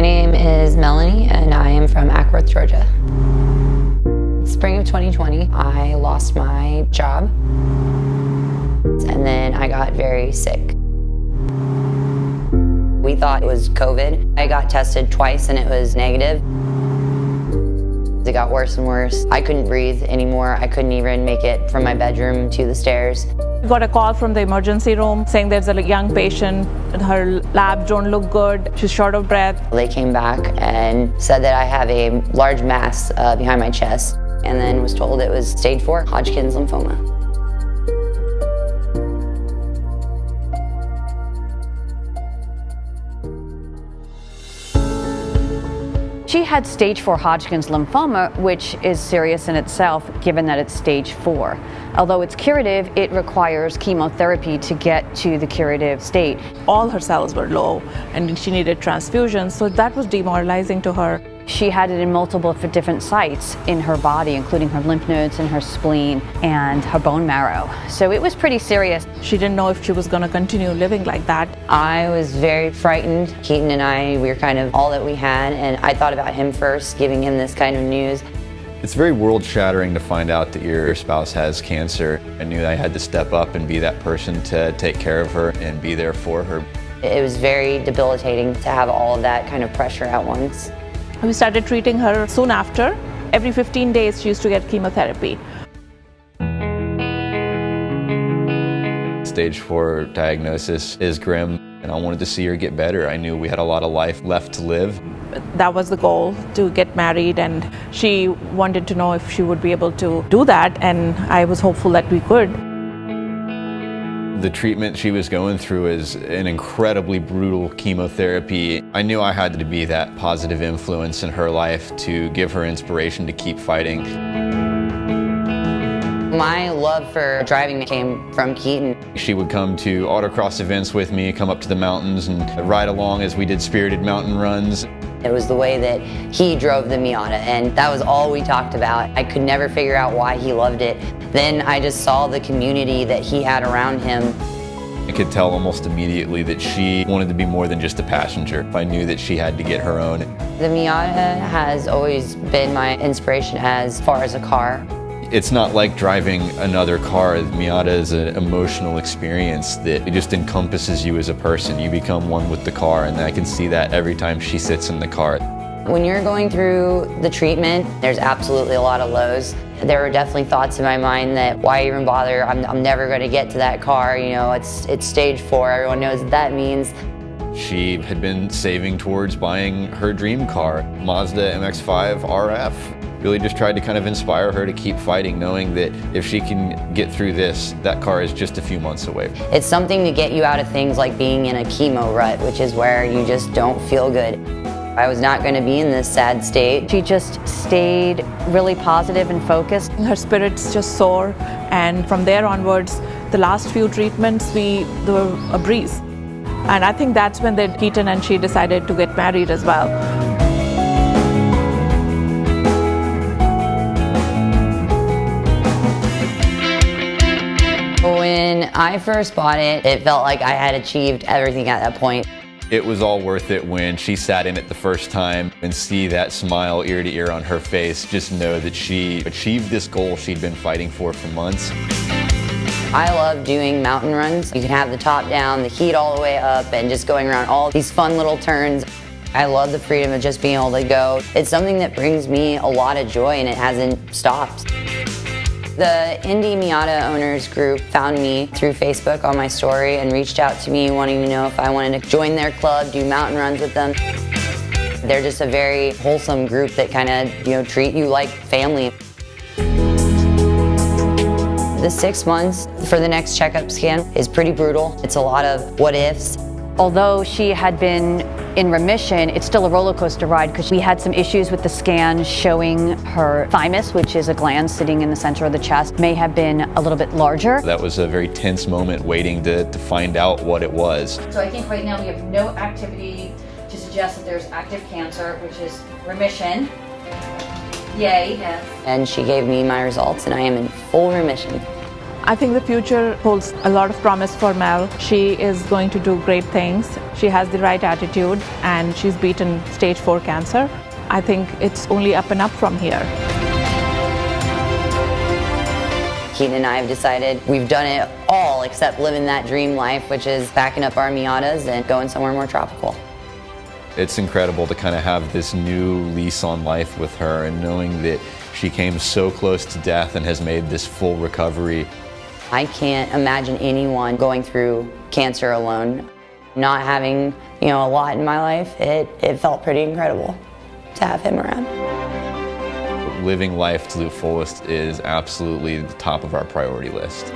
name is Melanie, and I am from Ackworth, Georgia. Spring of 2020, I lost my job, and then I got very sick. We thought it was COVID. I got tested twice and it was negative. It got worse and worse. I couldn't breathe anymore. I couldn't even make it from my bedroom to the stairs. We got a call from the emergency room saying there's a young patient, her labs don't look good, she's short of breath. They came back and said that I have a large mass behind my chest, and then was told it was stage 4 Hodgkin's lymphoma. She had stage 4 Hodgkin's lymphoma, which is serious in itself, given that it's stage 4. Although it's curative, it requires chemotherapy to get to the curative state. All her cells were low and she needed transfusions, so that was demoralizing to her. She had it in multiple different sites in her body, including her lymph nodes and her spleen and her bone marrow. So it was pretty serious. She didn't know if she was going to continue living like that. I was very frightened. Keaton and I, we were kind of all that we had, and I thought about him first, giving him this kind of news. It's very world-shattering to find out that your spouse has cancer. I knew I had to step up and be that person to take care of her and be there for her. It was very debilitating to have all of that kind of pressure at once. We started treating her soon after. Every 15 days she used to get chemotherapy. Stage 4 diagnosis is grim, and I wanted to see her get better. I knew we had a lot of life left to live. That was the goal, to get married, and she wanted to know if she would be able to do that, and I was hopeful that we could. The treatment she was going through is an incredibly brutal chemotherapy. I knew I had to be that positive influence in her life to give her inspiration to keep fighting. My love for driving came from Keaton. She would come to autocross events with me, come up to the mountains and ride along as we did spirited mountain runs. It was the way that he drove the Miata, and that was all we talked about. I could never figure out why he loved it. Then I just saw the community that he had around him. I could tell almost immediately that she wanted to be more than just a passenger. I knew that she had to get her own. The Miata has always been my inspiration as far as a car. It's not like driving another car. The Miata is an emotional experience that it just encompasses you as a person. You become one with the car, and I can see that every time she sits in the car. When you're going through the treatment, there's absolutely a lot of lows. There were definitely thoughts in my mind that why even bother? I'm never going to get to that car. You know, it's stage 4. Everyone knows what that means. She had been saving towards buying her dream car, Mazda MX-5 RF. Really just tried to kind of inspire her to keep fighting, knowing that if she can get through this, that car is just a few months away. It's something to get you out of things like being in a chemo rut, which is where you just don't feel good. I was not going to be in this sad state. She just stayed really positive and focused. Her spirits just soar, and from there onwards, the last few treatments, they were a breeze. And I think that's when Keaton and she decided to get married as well. When I first bought it, it felt like I had achieved everything at that point. It was all worth it when she sat in it the first time and see that smile ear to ear on her face. Just know that she achieved this goal she'd been fighting for months. I love doing mountain runs. You can have the top down, the heat all the way up, and just going around all these fun little turns. I love the freedom of just being able to go. It's something that brings me a lot of joy, and it hasn't stopped. The Indie Miata Owners group found me through Facebook on my story and reached out to me wanting to know if I wanted to join their club, do mountain runs with them. They're just a very wholesome group that kind of, treat you like family. The 6 months for the next checkup scan is pretty brutal. It's a lot of what ifs. Although she had been in remission, it's still a roller coaster ride because we had some issues with the scan showing her thymus, which is a gland sitting in the center of the chest, may have been a little bit larger. That was a very tense moment waiting to find out what it was. So I think right now we have no activity to suggest that there's active cancer, which is remission. Yay. Yes. And she gave me my results, and I am in full remission. I think the future holds a lot of promise for Mel. She is going to do great things. She has the right attitude and she's beaten stage 4 cancer. I think it's only up and up from here. Keaton and I have decided we've done it all except living that dream life, which is backing up our Miatas and going somewhere more tropical. It's incredible to kind of have this new lease on life with her and knowing that she came so close to death and has made this full recovery. I can't imagine anyone going through cancer alone. Not having, a lot in my life, it felt pretty incredible to have him around. Living life to the fullest is absolutely the top of our priority list.